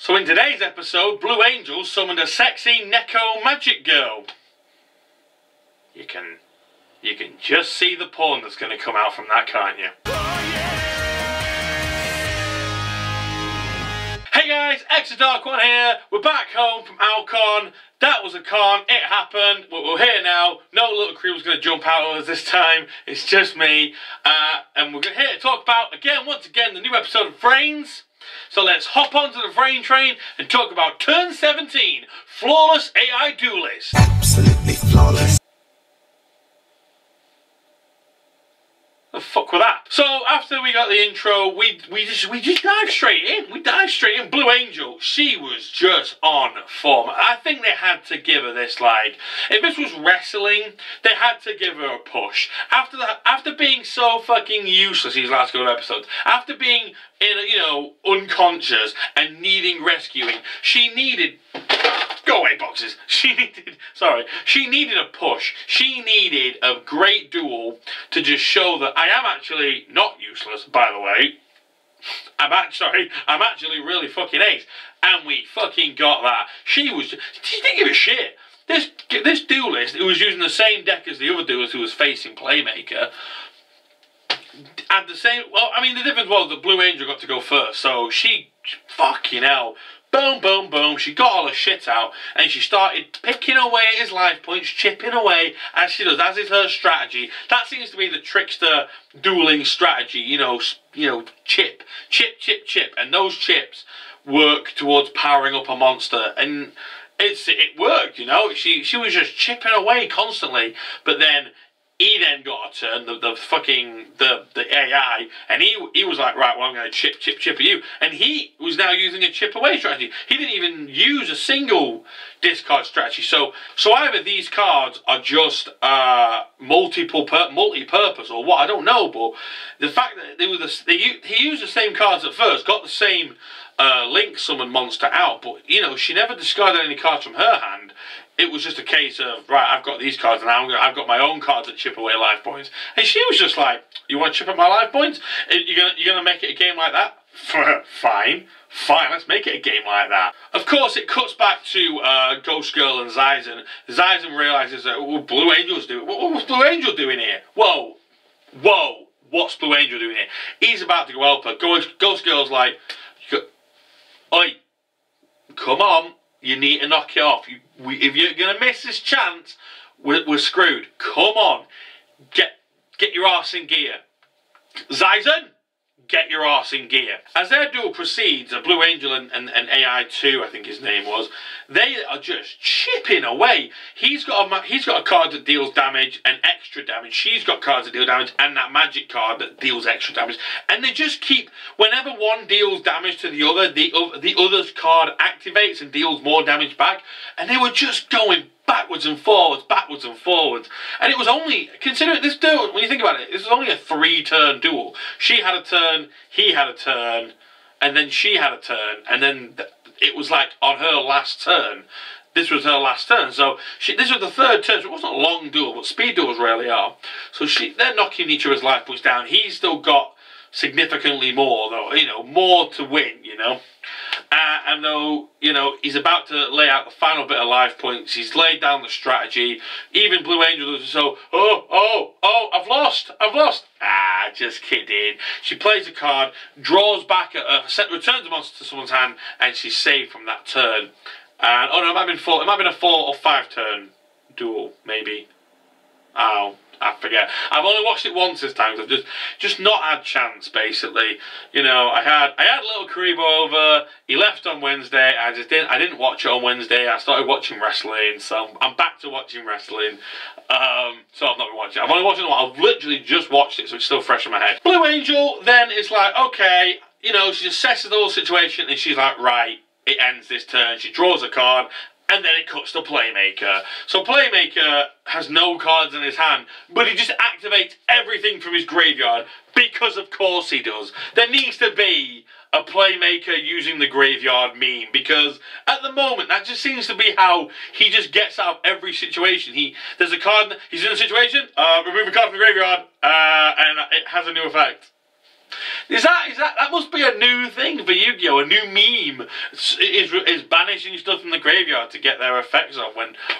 So in today's episode, Blue Angel summoned a sexy Neko magic girl. You can just see the porn that's going to come out from that, can't you? Hey guys, xthedarkone here. We're back home from Alcon. That was a con, it happened, we're here now. No little crew was going to jump out on us this time. It's just me. And we're here to talk about, once again, the new episode of VRains. So let's hop onto the VRain train and talk about Turn 17, Flawless AI Duelist. Absolutely flawless. The fuck with that? So after we got the intro, we just dived straight in. We dived straight in. Blue Angel, she was just on form. I think they had to give her this, like, if this was wrestling, they had to give her a push. After being so fucking useless these last couple of episodes, after being unconscious and needing rescuing, she needed. Go away, boxes. She needed a push. She needed a great duel to just show that I am actually not useless, by the way. I'm actually really fucking ace. And we fucking got that. She didn't give a shit. This duelist, who was using the same deck as the other duelist who was facing Playmaker, had the same, the difference was that Blue Angel got to go first, so she, fucking hell, boom, boom, boom, she got all her shit out, and she started picking away at his life points, chipping away, as she does, as is her strategy. That seems to be the trickster dueling strategy, chip, and those chips work towards powering up a monster, and it worked, she was just chipping away constantly, but then he then got a turn, the AI, and he was like, right, well, I'm going to chip at you. And he was now using a chip away strategy. He didn't even use a single discard strategy. So either these cards are just multi-purpose or what, I don't know, but the fact that he used the same cards at first, got the same Link summon monster out, but, she never discarded any cards from her hand. It was just a case of, right, I've got these cards and I've got my own cards that chip away life points. And she was just like, you want to chip at my life points? You're gonna make it a game like that? Fine, let's make it a game like that. Of course, it cuts back to Ghost Girl and Zyzen. Zyzen realises that, Blue Angel's doing, what's Blue Angel doing here? Whoa, what's Blue Angel doing here? He's about to go help her. Ghost Girl's like, oi, come on. You need to knock it off. If you're going to miss this chance, we're screwed. Come on. Get your arse in gear. Zyzen, get your arse in gear. As their duel proceeds, Blue Angel and AI2, I think his name was, they are just chipping away. He's got a card that deals damage and extra damage. She's got cards that deal damage and that magic card that deals extra damage. And they just keep, whenever one deals damage to the other's card activates and deals more damage back. And they were just going backwards and forwards. And it was only, consider this duel, when you think about it, this was only a 3-turn duel. She had a turn, he had a turn, and then she had a turn, and then it was like on her last turn. This was her last turn, so this was the 3rd turn, so it wasn't a long duel, but speed duels rarely are. So they're knocking each other's life points down. He's still got significantly more, though, more to win, and though, he's about to lay out the final bit of life points, he's laid down the strategy. Even Blue Angel does so, I've lost. Just kidding. She plays a card, draws back, returns a monster to someone's hand, and she's saved from that turn. And, it might have been a 4 or 5 turn duel, maybe. I forget. I've only watched it once this time, because I've just not had chance, basically. I had little Karibo over, he left on Wednesday, I didn't watch it on Wednesday, I started watching wrestling, so I'm back to watching wrestling. So I've not been watching it. I've only watched it once, I've literally just watched it, so it's still fresh in my head. Blue Angel then is like, okay, she assesses the whole situation, and she's like, right, it ends this turn, she draws a card, and then it cuts to Playmaker. So Playmaker has no cards in his hand, but he just activates everything from his graveyard, because of course he does. There needs to be a Playmaker using the graveyard meme, because at the moment that just seems to be how he just gets out of every situation. There's a card, he's in a situation, remove a card from the graveyard, and it has a new effect. That must be a new thing for Yu-Gi-Oh! A new meme is banishing stuff from the graveyard to get their effects on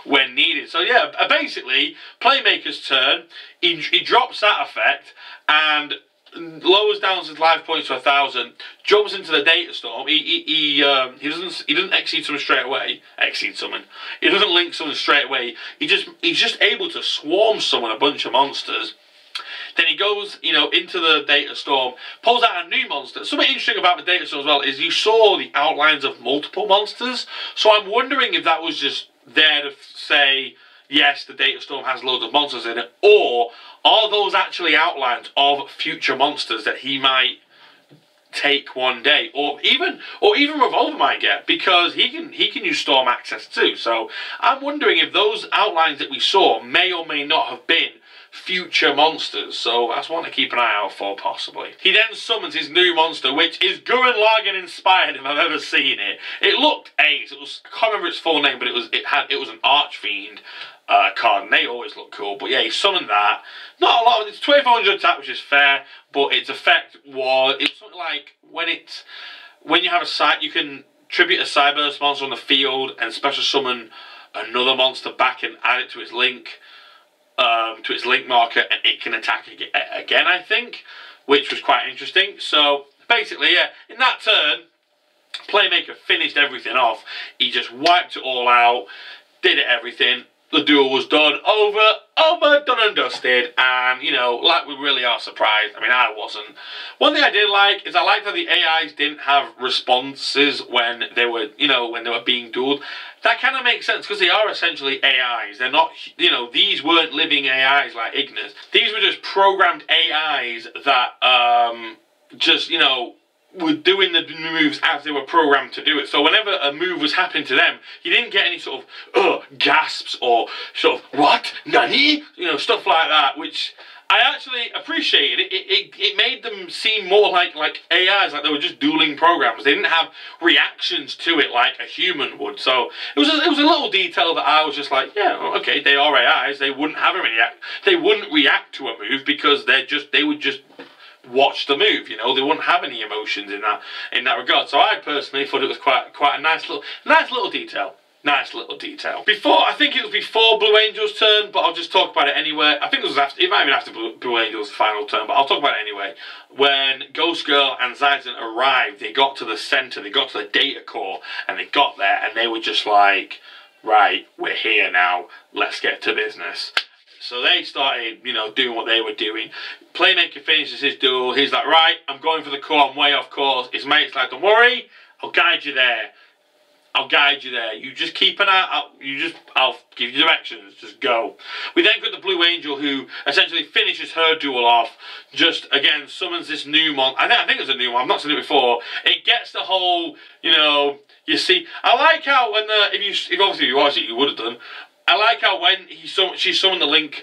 when needed. So yeah, basically, Playmaker's turn, he drops that effect and lowers down his life points to 1,000, jumps into the Data Storm. He doesn't exceed summon straight away. He doesn't link summon straight away. He's just able to swarm summon a bunch of monsters. Then he goes, into the Data Storm, pulls out a new monster. Something interesting about the Data Storm as well is you saw the outlines of multiple monsters. So I'm wondering if that was just there to say, yes, the Data Storm has loads of monsters in it, or are those actually outlines of future monsters that he might take one day, or even Revolver might get, because he can use Storm Access too. So I'm wondering if those outlines that we saw may or may not have been future monsters, so that's one to keep an eye out for, possibly. He then summons his new monster, which is Gurren Lagann inspired if I've ever seen it. It looked ace. I can't remember its full name, but it was an Archfiend card, and they always look cool. But yeah, he summoned that. Not a lot. It's 2,400 attack, which is fair, but its effect was something like when you have a site, you can tribute a Cyberse monster on the field and special summon another monster back and add it to its link. To its link marker, and it can attack again, I think, which was quite interesting. So basically, yeah, in that turn, Playmaker finished everything off. He just wiped it all out, did everything. The duel was done, over, done and dusted, and, like we really are surprised. I mean, I wasn't. One thing I did like is I liked that the AIs didn't have responses when they were, when they were being dueled. That kind of makes sense, because they are essentially AIs. They're not, these weren't living AIs like Ignis. These were just programmed AIs that, were doing the moves as they were programmed to do it. So whenever a move was happening to them, you didn't get any sort of gasps or sort of, what? Nani? Stuff like that, which I actually appreciated. It made them seem more like AIs, like they were just dueling programs. They didn't have reactions to it like a human would. So it was a little detail that I was just like, yeah, okay, they are AIs. They wouldn't have they wouldn't react to a move because they would just watch the move. They wouldn't have any emotions in that regard. So I personally thought it was quite a nice little detail. Nice little detail. I think it was before Blue Angel's turn, but I'll just talk about it anyway. I think it might have been after Blue Angel's final turn, but I'll talk about it anyway. When Ghost Girl and Zaizen arrived, they got to the center, they got to the data core, and they got there, and they were just like, right, we're here now, let's get to business. So they started, doing what they were doing. Playmaker finishes his duel. He's like, right, I'm going for the core. I'm way off course. His mate's like, don't worry, I'll guide you there. You just keep an eye out. I'll give you directions. Just go. We then got the Blue Angel, who essentially finishes her duel off. Just again summons this new monster. I think it's a new one. I've not seen it before. It gets the whole, you see. I like how when if obviously you watched it, you would have done. I like how when she summoned the link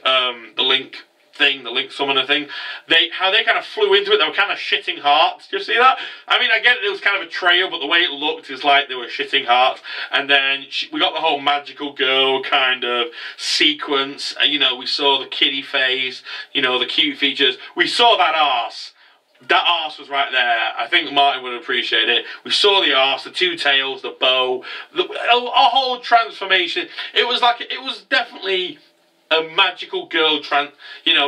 summoner thing, how they kind of flew into it. They were kind of shitting hearts. Do you see that? I mean, I get it was kind of a trail, but the way it looked is like they were shitting hearts. And then we got the whole magical girl kind of sequence. We saw the kiddie face, the cute features. We saw that arse. That arse was right there. I think Martin would appreciate it. We saw the arse, the two tails, the bow, a whole transformation. It was definitely a magical girl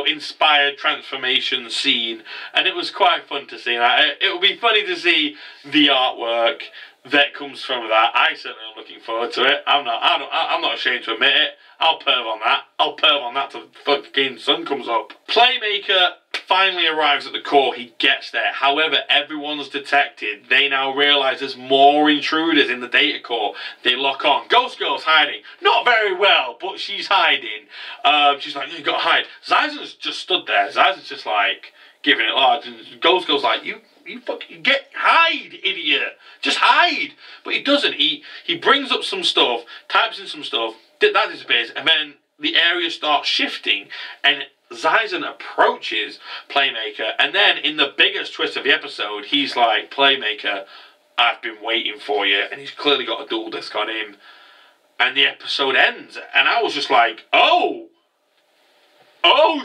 inspired transformation scene, and it was quite fun to see. It would be funny to see the artwork that comes from that. I certainly am looking forward to it. I'm not ashamed to admit it. I'll perv on that. I'll perv on that till the fucking sun comes up. Playmaker finally arrives at the core. He gets there. However, everyone's detected. They now realise there's more intruders in the data core. They lock on. Ghost Girl's hiding. Not very well, but she's hiding. She's like, you gotta hide. Zaizen's just stood there. Zaizen's just like giving it large. And Ghost Girl's like, you fucking hide, idiot. Just hide. But he doesn't. He brings up some stuff, types in some stuff, that disappears, and then the area starts shifting, and Zaizen approaches Playmaker, and then in the biggest twist of the episode, he's like, Playmaker, I've been waiting for you, and he's clearly got a dual disc on him, and the episode ends, and I was just like, oh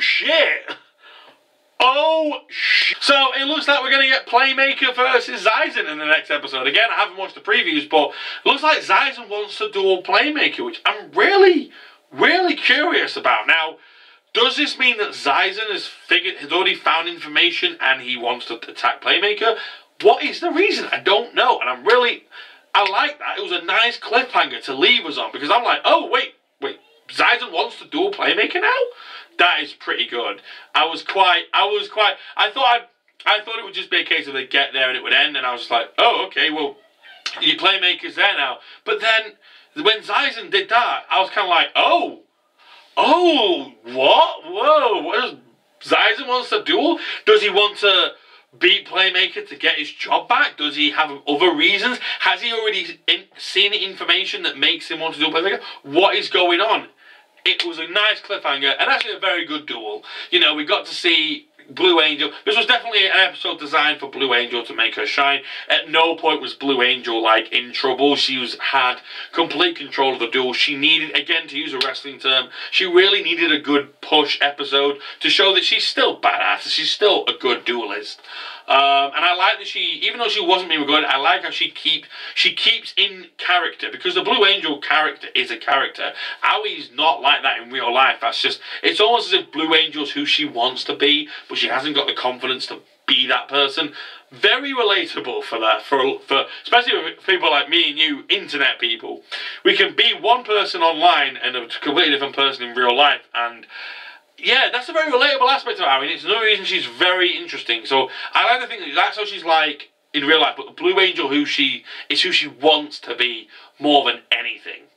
shit, Oh, so it looks like we're going to get Playmaker versus Zyzen in the next episode. Again, I haven't watched the previews, but it looks like Zyzen wants to duel Playmaker, which I'm really, really curious about. Now, does this mean that Zyzen has already found information and he wants to attack Playmaker? What is the reason? I don't know, and I like that. It was a nice cliffhanger to leave us on, because I'm like, oh, wait, Zyzen wants to duel Playmaker now? That is pretty good. I thought it would just be a case of they get there and it would end, and I was just like, oh, okay, well, your Playmaker's there now. But then, when Zyzen did that, I was kind of like, oh, what? Whoa, what does Zyzen wants to duel? Does he want to beat Playmaker to get his job back? Does he have other reasons? Has he already seen information that makes him want to duel Playmaker? What is going on? It was a nice cliffhanger, and actually a very good duel. You know, we got to see Blue Angel. This was definitely an episode designed for Blue Angel to make her shine. At no point was Blue Angel, like, in trouble. She had complete control of the duel. She needed, again, to use a wrestling term, she really needed a good push episode to show that she's still badass. She's still a good duelist. And I like that even though she wasn't being good, I like how she keeps in character, because the Blue Angel character is a character. Awie's not like that in real life. It's almost as if Blue Angel's who she wants to be, but she hasn't got the confidence to be that person. Very relatable for that, for especially with people like me and you, internet people. We can be one person online and a completely different person in real life, and yeah, that's a very relatable aspect of her. I mean, it's another reason she's very interesting. So I like to think that that's how she's like in real life. But the Blue Angel, who she wants to be more than anything.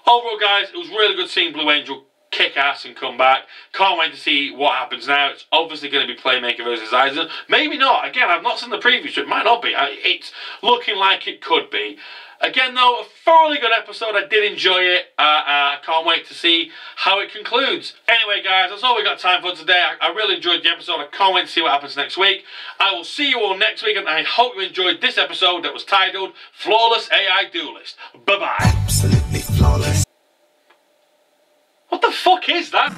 Overall, guys, it was really good seeing Blue Angel kick ass and come back. Can't wait to see what happens now. It's obviously going to be Playmaker versus Zyzen. Maybe not. Again, I've not seen the preview, so it might not be. It's looking like it could be. Again, though, a thoroughly good episode. I did enjoy it. I can't wait to see how it concludes. Anyway, guys, that's all we got time for today. I really enjoyed the episode. I can't wait to see what happens next week. I will see you all next week, and I hope you enjoyed this episode that was titled Flawless AI Duelist. Bye-bye. Absolutely flawless. What the fuck is that?